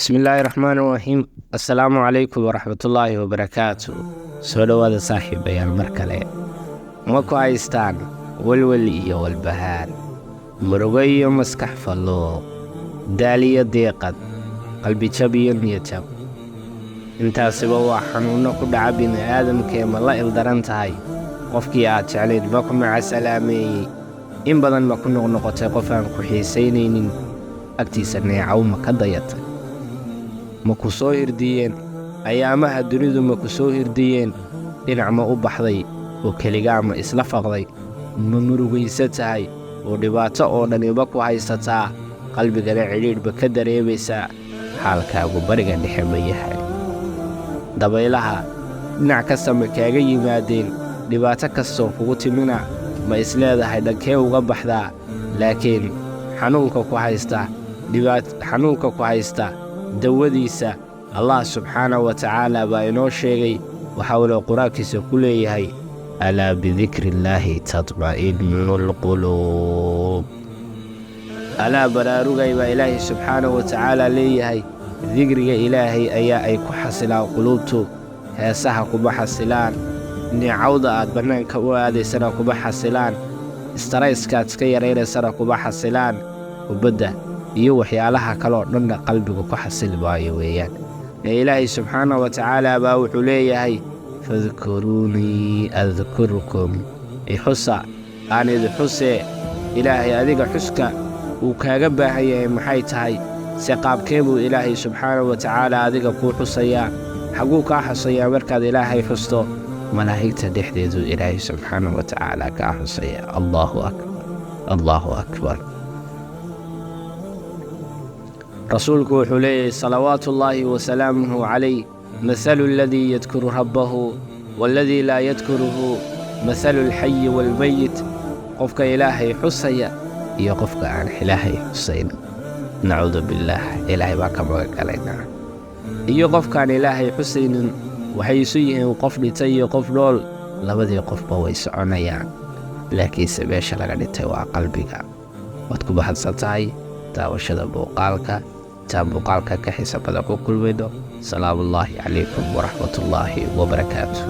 بسم الله الرحمن الرحيم. السلام عليكم ورحمة الله وبركاته. سولو هذا صاحب يا المركلة ماكو عايستان والولي والبهار مرغي مسكح فلو دالية ضيقت قلبي تبين يتب انت سبوا حنونا قد عبين آدم كيما الله إلدرانت هاي قفكي آتشالين باكو مع سلامي إن بدن ما كنا نقطة قفان كحيسينين أكتيسني عوما كضيت maku soo hirdiyeen ayaamaha dunidu maku soo hirdiyeen dhinac ma u baxday oo keligaa ma isla faqday ma murugaysan tahay oo dhibaato oo dhaniba ku haysataa qalbigana cidhiidhba ka dareemaysaa xaalkaagu bariga dhexe ma yahay dabaylaha dhinac kasta ma kaaga yimaadeen dhibaato kastoo kugu timina ma isleedahay dhankee uga baxdaa laakiin xanuunka ku haysta dawadiisa allah subxaanahu wa tacaala baa inoo sheegay waxa uu quraankiisa ku leeyahay alaa bidikriillaahi tatma'innu lquluub alaa baraarugay baa ilaahay subxaanahu wa tacaala leeyahay dikriga ilaahay ayaa ay ku xasilaan quluubtu heesaha kuma xasilaan nicawda aad bannaanka u aadaysana kuma xasilaan istarayskaad iska yaraynaysana kuma xasilaan ubadda iyo waxyaalaha kale oo dhanna qalbiga ku xasili maayo weeyaan ilaahay subxaanahu wa tacaala baa wuxuu leeyahay fadkuruunii adkurkum ixusa aan idin xusee ilaahay adiga xuska uu kaaga baahan yahay maxay tahay se qaabkee buu ilaahay subxaanahu wa tacaala adiga kuu xusayaa xaguu kaa xusayaa markaad ilaahay xusto malaa'igta dhexdeeduu ilaahay subxaanahu wa tacaala kaa xusayaa allaahu akbar رسولك وحليه صلوات الله وسلامه عليه مثل الذي يذكر ربه والذي لا يذكره مثل الحي والميت قفك إلهي حسيا يقفك عن إلهي حسين نعوذ بالله إلهي باكبرك علينا يقفك عن إلهي حسين وحيسيه وقف لتي قف دول لبدي قف بويس عنيان لكن سبيش لغنيتي وقلبك واتكو بحد ستاي تاوشد بوقالك تابوقالك كحساب ذاك كل ويدو. سلام الله عليكم ورحمة الله وبركاته.